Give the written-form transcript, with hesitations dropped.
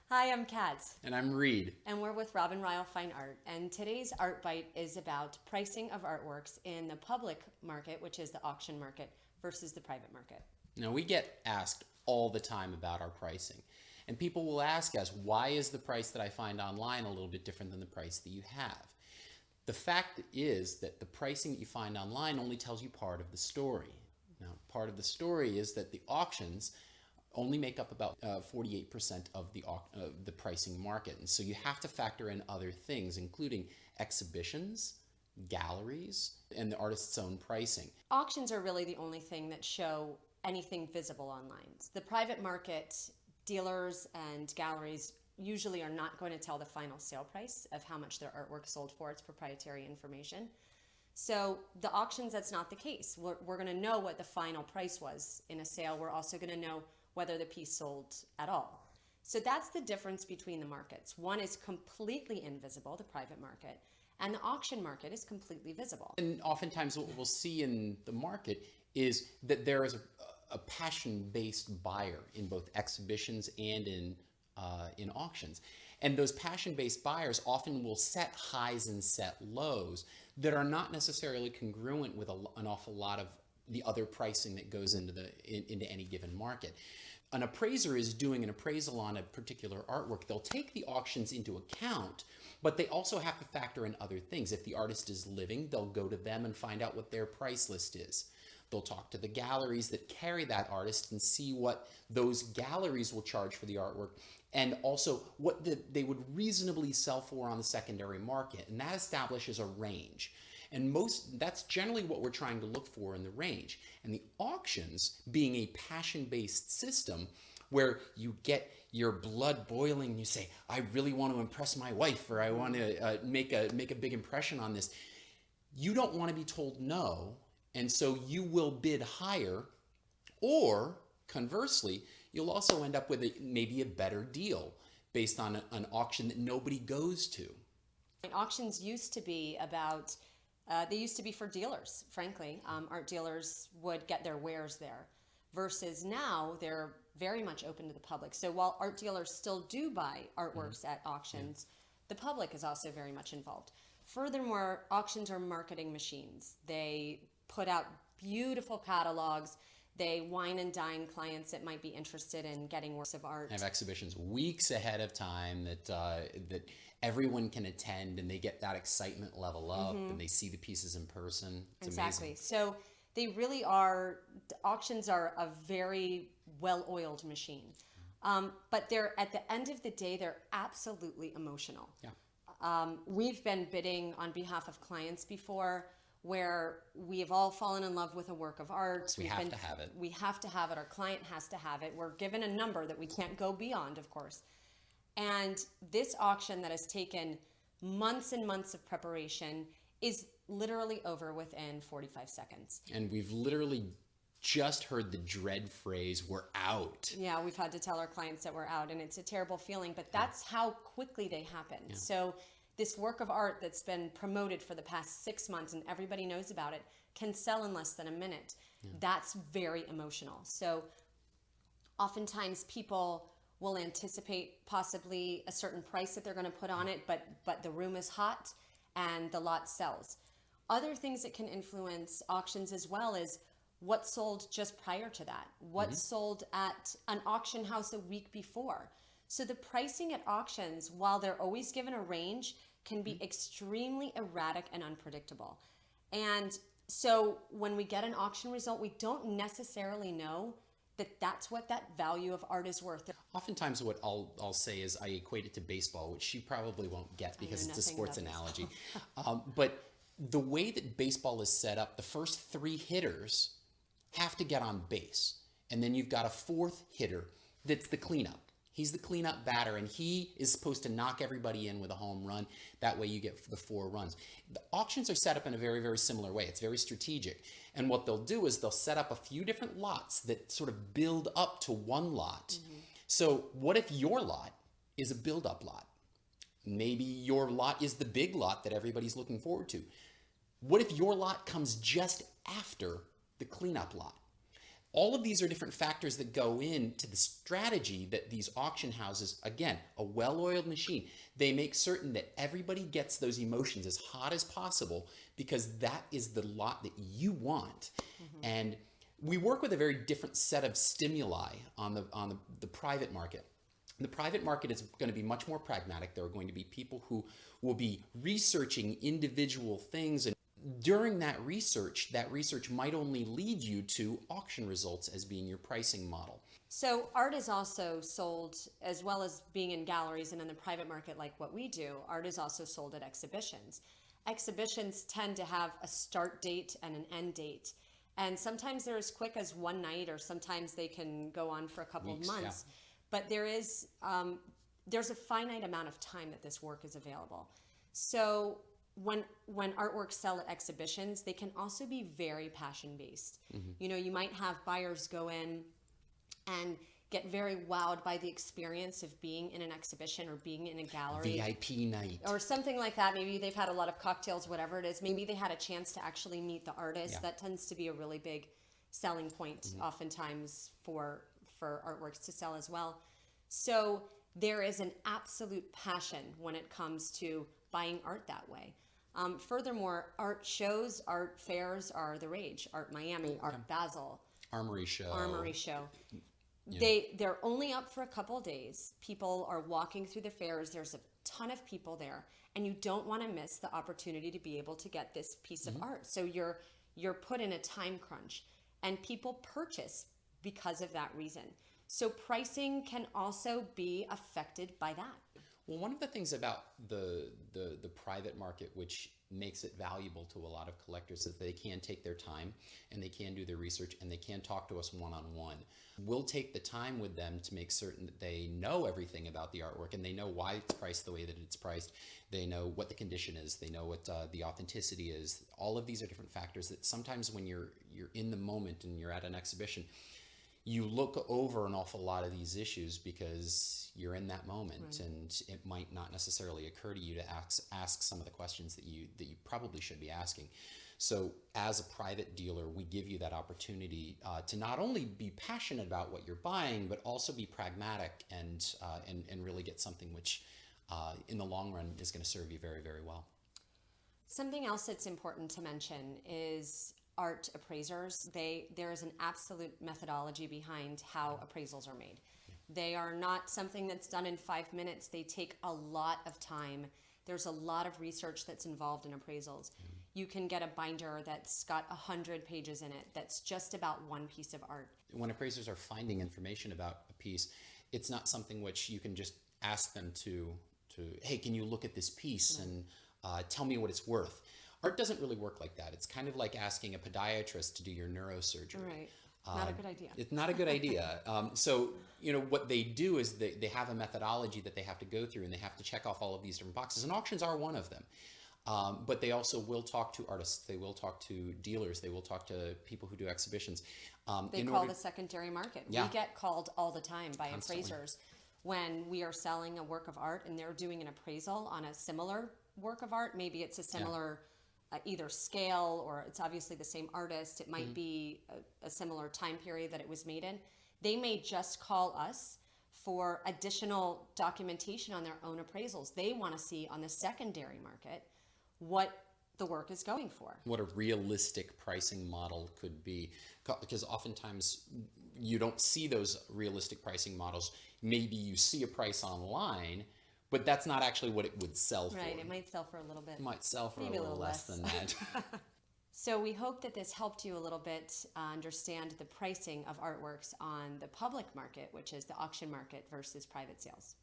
Hi, I'm Kat, And I'm Reed. and we're with Rile Fine Art. And today's Art Bite is about pricing of artworks in the public market, which is the auction market, versus the private market. Now, we get asked all the time about our pricing. And people will ask us, why is the price that I find online a little bit different than the price that you have? The fact is that the pricing that you find online only tells you part of the story. Now, part of the story is that the auctions only make up about 48% of the pricing market. And so you have to factor in other things, including exhibitions, galleries, and the artist's own pricing. Auctions are really the only thing that show anything visible online. The private market, dealers and galleries usually are not going to tell the final sale price of how much their artwork sold for. It's proprietary information. So the auctions, that's not the case. We're going to know what the final price was in a sale. We're also going to know whether the piece sold at all. So that's the difference between the markets. One is completely invisible, the private market, and the auction market is completely visible. And oftentimes what we'll see in the market is that there is a passion-based buyer in both exhibitions and in auctions. And those passion-based buyers often will set highs and set lows that are not necessarily congruent with an awful lot of the other pricing that goes into any given market. An appraiser is doing an appraisal on a particular artwork. They'll take the auctions into account, but they also have to factor in other things. If the artist is living, they'll go to them and find out what their price list is. They'll talk to the galleries that carry that artist and see what those galleries will charge for the artwork, and also what they would reasonably sell for on the secondary market. And that establishes a range. And that's generally what we're trying to look for in the range. And the auctions, being a passion-based system where you get your blood boiling and you say, I really want to impress my wife, or I want to make a big impression on this. You don't want to be told no, and so you will bid higher, or conversely, you'll also end up with maybe a better deal based on an auction that nobody goes to. And auctions used to be about they used to be for dealers, frankly. Art dealers would get their wares there, versus now they're very much open to the public. So while art dealers still do buy artworks at auctions, the public is also very much involved. Furthermore, auctions are marketing machines. They put out beautiful catalogs. They wine and dine clients that might be interested in getting works of art. Have exhibitions weeks ahead of time that everyone can attend, and they get that excitement level up, and they see the pieces in person. It's Exactly. amazing. So they really are, auctions are a very well-oiled machine. But they're, at the end of the day, they're absolutely emotional. Yeah. We've been bidding on behalf of clients before, where we have all fallen in love with a work of art. We have to have it. We have to have it. Our client has to have it. We're given a number that we can't go beyond, of course. And this auction that has taken months and months of preparation is literally over within 45 seconds. And we've literally just heard the dread phrase, we're out. Yeah, we've had to tell our clients that we're out, and it's a terrible feeling, but that's how quickly they happen. Yeah. So this work of art that's been promoted for the past 6 months and everybody knows about it can sell in less than a minute. Yeah. That's very emotional. So oftentimes people will anticipate possibly a certain price that they're going to put on it, but the room is hot and the lot sells. Other things that can influence auctions as well is what sold just prior to that, what sold at an auction house a week before. So the pricing at auctions, while they're always given a range, can be extremely erratic and unpredictable. And so when we get an auction result, we don't necessarily know that that's what that value of art is worth. Oftentimes what I'll say is I equate it to baseball, which she probably won't get because it's a sports analogy. But the way that baseball is set up, the first 3 hitters have to get on base. And then you've got a 4th hitter that's the cleanup. He's the cleanup batter, and he is supposed to knock everybody in with a home run. That way you get the 4 runs. The auctions are set up in a very, very similar way. It's very strategic. And what they'll do is they'll set up a few different lots that sort of build up to one lot. So what if your lot is a build-up lot? Maybe your lot is the big lot that everybody's looking forward to. What if your lot comes just after the cleanup lot? all of these are different factors that go into the strategy that these auction houses, again, a well-oiled machine, they make certain that everybody gets those emotions as hot as possible because that is the lot that you want. And we work with a very different set of stimuli on the private market. The private market is going to be much more pragmatic. There are going to be people who will be researching individual things, and during that research might only lead you to auction results as being your pricing model. So art is also sold, as well as being in galleries and in the private market like what we do, art is also sold at exhibitions. Exhibitions tend to have a start date and an end date. And sometimes they're as quick as one night, or sometimes they can go on for a couple Weeks, of months. yeah. But there's a finite amount of time that this work is available. So when artworks sell at exhibitions, they can also be very passion-based. You know, you might have buyers go in and get very wowed by the experience of being in an exhibition or being in a gallery. VIP night. Or something like that. Maybe they've had a lot of cocktails, whatever it is. Maybe they had a chance to actually meet the artist. Yeah. That tends to be a really big selling point oftentimes for artworks to sell as well. So there is an absolute passion when it comes to buying art that way. Furthermore, art shows, art fairs are the rage. Art Miami, Art Basel, Armory show. Yeah. They're only up for a couple days. People are walking through the fairs. There's a ton of people there, and you don't want to miss the opportunity to be able to get this piece of art. So you're put in a time crunch, and people purchase because of that reason. So pricing can also be affected by that. Well, one of the things about the private market which makes it valuable to a lot of collectors is they can take their time and they can do their research and they can talk to us one-on-one. We'll take the time with them to make certain that they know everything about the artwork and they know why it's priced the way that it's priced. They know what the condition is. They know what the authenticity is. All of these are different factors that sometimes when you're in the moment and you're at an exhibition, you look over an awful lot of these issues because you're in that moment, and it might not necessarily occur to you to ask some of the questions that you probably should be asking. So as a private dealer, we give you that opportunity to not only be passionate about what you're buying, but also be pragmatic and really get something which in the long run is going to serve you very, very well. Something else that's important to mention is art appraisers. There is an absolute methodology behind how appraisals are made. They are not something that's done in 5 minutes. They take a lot of time. There's a lot of research that's involved in appraisals. You can get a binder that's got 100 pages in it that's just about one piece of art. When appraisers are finding information about a piece, it's not something which you can just ask them to hey, can you look at this piece and tell me what it's worth. Art doesn't really work like that. It's kind of like asking a podiatrist to do your neurosurgery. Right. Not a good idea. It's not a good idea. So, you know, what they do is they have a methodology that they have to go through and they have to check off all of these different boxes. And auctions are one of them. But they also will talk to artists. They will talk to dealers. They will talk to people who do exhibitions. They call the secondary market. Yeah. We get called all the time by Constantly. appraisers when we are selling a work of art and they're doing an appraisal on a similar work of art. Maybe it's a similar either scale, or it's obviously the same artist. It might be a similar time period that it was made in. They may just call us for additional documentation on their own appraisals. They want to see on the secondary market what the work is going for. What a realistic pricing model could be, because oftentimes you don't see those realistic pricing models. Maybe you see a price online, but that's not actually what it would sell for. Right, it might sell for a little bit. It might sell for Maybe a little less than that. So we hope that this helped you a little bit understand the pricing of artworks on the public market, which is the auction market versus private sales.